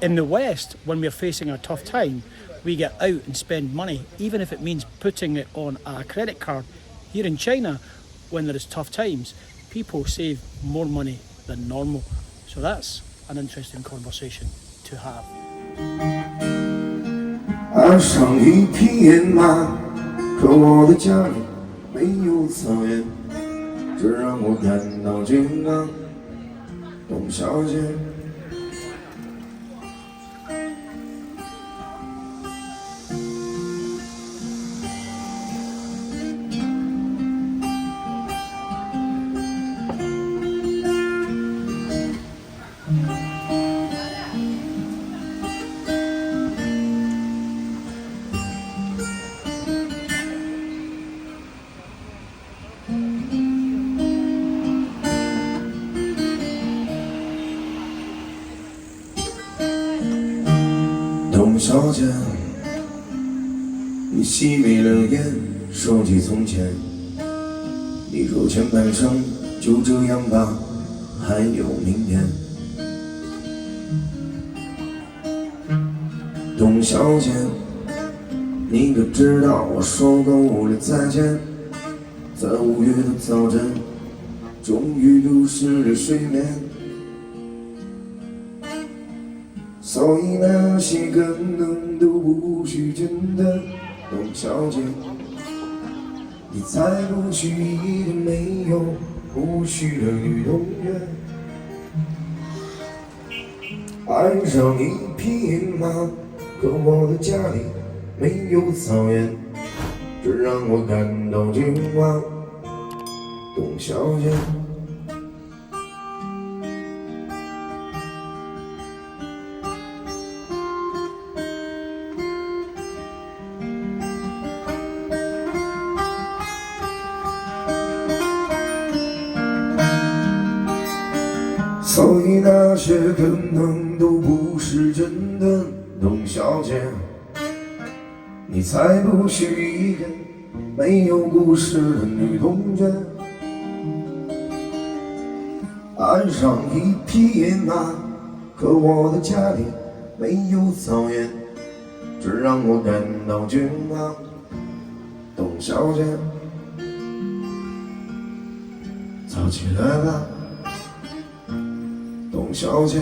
In the West, when we're facing a tough time, we get out and spend money, even if it means putting it on a credit card. Here in China, when there is tough times, people save more money than normal. So that's an interesting conversation to have. 岸上一匹野马，可我的家里没有草原，这让我感到绝望。董小姐。董小姐，你熄灭了烟，说起从前，你说前半生就这样吧，还有明天。董小姐，你可知道我说够了再见，在5月的早晨，终于流失了睡眠。所以那些可能都不是真的，董小姐，你才不是一个没有胡须的女同学。岸上一匹野马，可我的家里没有草原，这让我感到绝望，董小姐。所以那些可能都不是真的，董小姐，你才不是一个没有故事的女同学。岸上一匹野马，可我的家里没有草原，这让我感到绝望，董小姐。早起来吧，董小姐。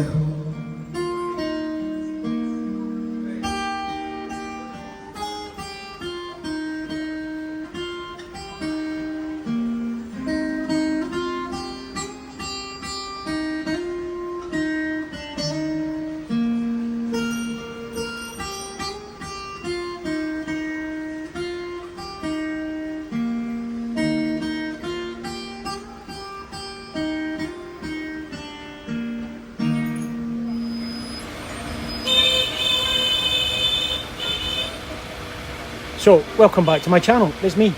So, welcome back to my channel. It's me,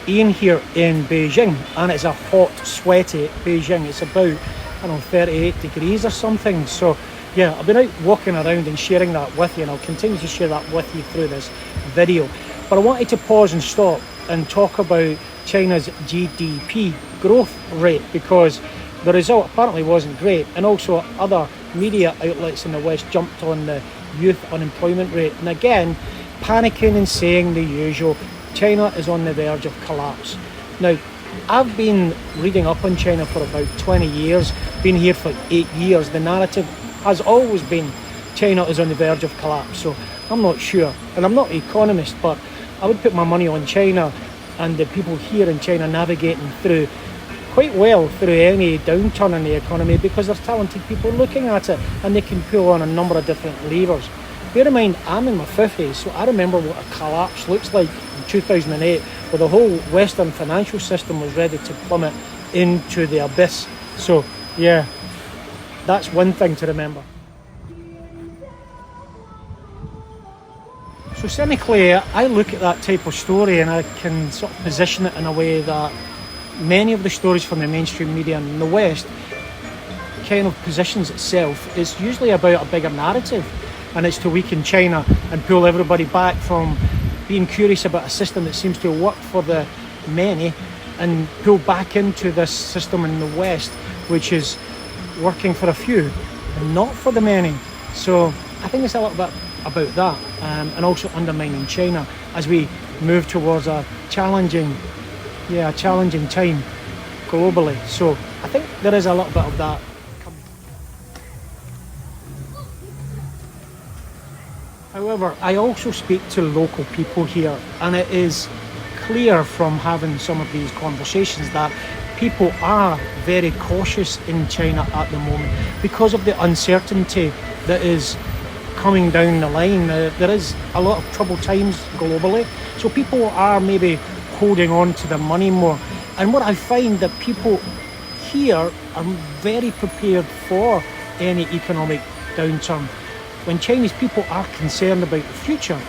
Ian, here in Beijing, and it's a hot, sweaty Beijing. It's about, 38 degrees or something. So, yeah, I've been out walking around and sharing that with you, and I'll continue to share that with you through this video. But I wanted to pause and stop and talk about China's GDP growth rate, because the result apparently wasn't great, and also other media outlets in the West jumped on the youth unemployment rate, and again panicking and saying the usual, China is on the verge of collapse. Now, I've been reading up on China for about 20 years, been here for 8 years. The narrative has always been China is on the verge of collapse, so I'm not sure, and I'm not an economist, but I would put my money on China and the people here in China navigating through quite well through any downturn in the economy, because there's talented people looking at it and they can pull on a number of different levers. Bear in mind, I'm in my 50s, so I remember what a collapse looks like in 2008, where the whole Western financial system was ready to plummet into the abyss. So, yeah, that's one thing to remember. So cynically, I look at that type of story and I can sort of position it in a way that many of the stories from the mainstream media in the West kind of positions itself. It's usually about a bigger narrative, and it's to weaken China and pull everybody back from being curious about a system that seems to work for the many and pull back into this system in the West which is working for a few and not for the many. So I think it's a little bit about that, and also undermining China as we move towards a challenging time globally. So I think there is a little bit of that coming. However, I also speak to local people here, and it is clear from having some of these conversations that people are very cautious in China at the moment because of the uncertainty that is coming down the line. There is a lot of troubled times globally, so people are maybe holding on to their money more. And what I find that people here are very prepared for any economic downturn. When Chinese people are concerned about the future,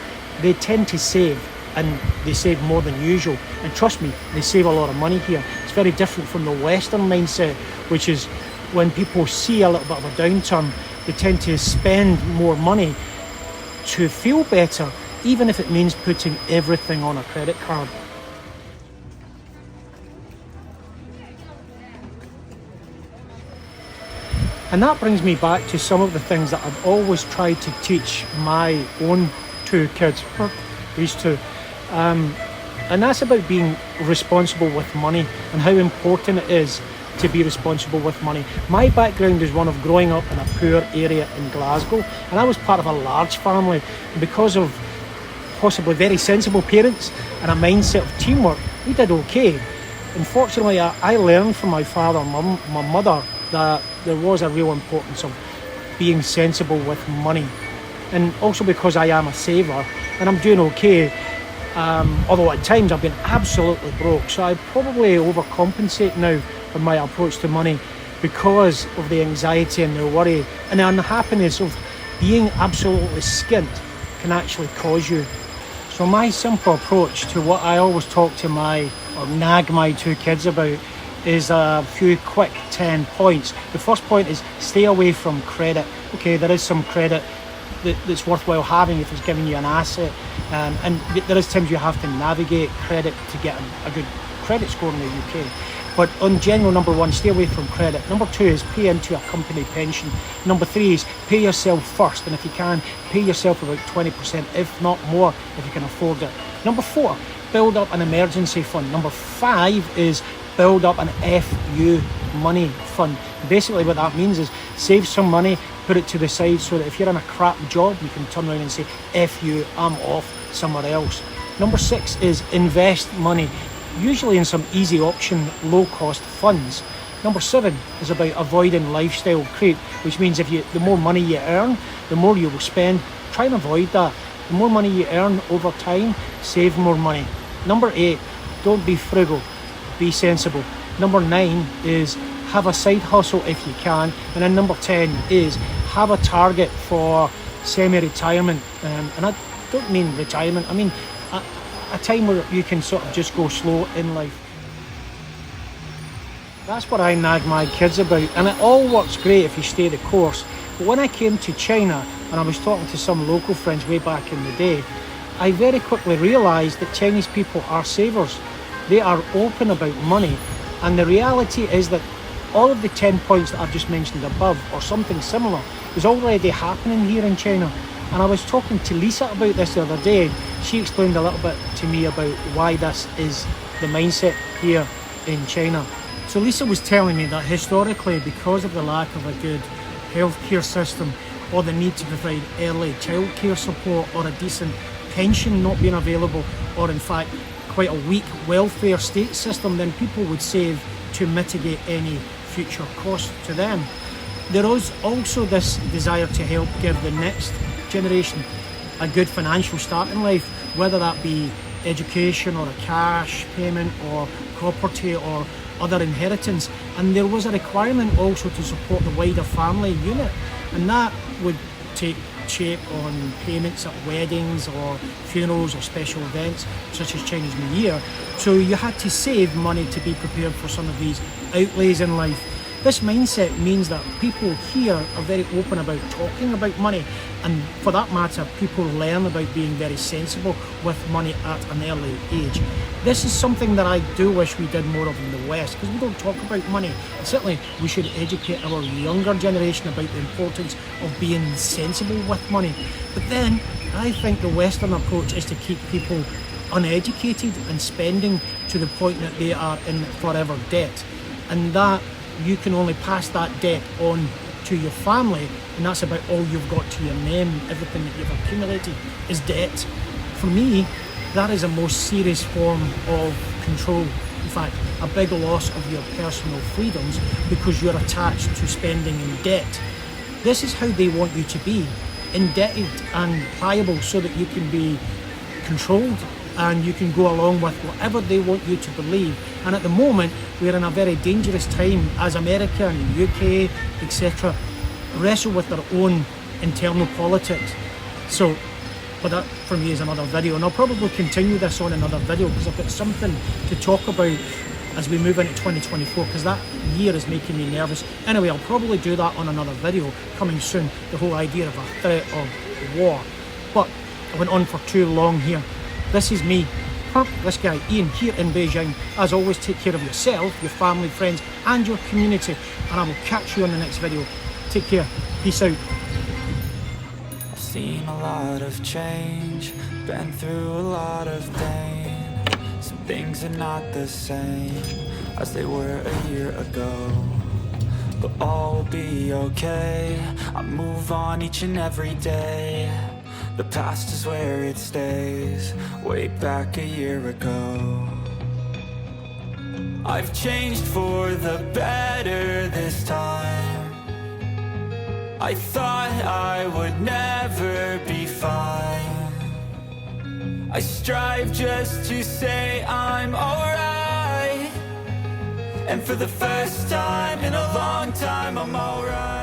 they tend to save, and they save more than usual. And trust me, they save a lot of money here. It's very different from the Western mindset, which is when people see a little bit of a downturn, they tend to spend more money to feel better, even if it means putting everything on a credit card. And that brings me back to some of the things that I've always tried to teach my own two kids, these two. And that's about being responsible with money and how important it is to be responsible with money. My background is one of growing up in a poor area in Glasgow, and I was part of a large family. And because of possibly very sensible parents and a mindset of teamwork, we did okay. Unfortunately, I learned from my father and my mother that there was a real importance of being sensible with money. And also because I am a saver and I'm doing okay, although at times I've been absolutely broke. So I probably overcompensate now with my approach to money because of the anxiety and the worry and the unhappiness of being absolutely skint can actually cause you. So my simple approach to what I always talk to nag my two kids about is a few quick 10 points. The first point is stay away from credit. Okay, there is some credit that's worthwhile having if it's giving you an asset, and there is times you have to navigate credit to get a good credit score in the UK. But on general, number one, stay away from credit. Number two is pay into a company pension. Number three is pay yourself first, and if you can, pay yourself about 20%, if not more, if you can afford it. Number four, build up an emergency fund. Number five is build up an FU money fund. Basically what that means is save some money, put it to the side so that if you're in a crap job, you can turn around and say, FU, I'm off somewhere else. Number six is invest money, usually in some easy option, low cost funds. Number seven is about avoiding lifestyle creep, which means the more money you earn, the more you will spend. Try and avoid that. The more money you earn over time, save more money. Number eight, don't be frugal. Be sensible. Number nine is have a side hustle if you can. And then number 10 is have a target for semi-retirement. And I don't mean retirement, I mean a time where you can sort of just go slow in life. That's what I nag my kids about, and it all works great if you stay the course. But when I came to China and I was talking to some local friends way back in the day, I very quickly realised that Chinese people are savers. They are open about money, and the reality is that all of the 10 points that I've just mentioned above or something similar is already happening here in China. And I was talking to Lisa about this the other day. She explained a little bit to me about why this is the mindset here in China. So Lisa was telling me that historically, because of the lack of a good healthcare system, or the need to provide early childcare support, or a decent pension not being available, or in fact quite a weak welfare state system, then people would save to mitigate any future cost to them. There is also this desire to help give the next generation a good financial start in life, whether that be education or a cash payment or property or other inheritance. And there was a requirement also to support the wider family unit, and that would take shape on payments at weddings or funerals or special events such as Chinese New Year. So you had to save money to be prepared for some of these outlays in life. This mindset means that people here are very open about talking about money, and for that matter, people learn about being very sensible with money at an early age. This is something that I do wish we did more of in the West, because we don't talk about money. And certainly we should educate our younger generation about the importance of being sensible with money. But then I think the Western approach is to keep people uneducated and spending to the point that they are in forever debt, and that you can only pass that debt on to your family, and that's about all you've got to your name. Everything that you've accumulated is debt. For me, that is a most serious form of control. In fact, a big loss of your personal freedoms, because you're attached to spending in debt. This is how they want you to be, indebted and pliable, so that you can be controlled and you can go along with whatever they want you to believe. And at the moment, we're in a very dangerous time as America and UK, etc., wrestle with their own internal politics. So, but that for me is another video, and I'll probably continue this on another video, because I've got something to talk about as we move into 2024, because that year is making me nervous. Anyway, I'll probably do that on another video coming soon, the whole idea of a threat of war. But I went on for too long here. This is me, this guy Ian, here in Beijing. As always, take care of yourself, your family, friends and your community, and I will catch you on the next video. Take care, peace out. I've seen a lot of change, been through a lot of pain. Some things are not the same as they were a year ago, but all will be okay. I move on each and every day. The past is where it stays, way back a year ago. I've changed for the better this time. I thought I would never be fine. I strive just to say I'm alright, and for the first time in a long time I'm alright.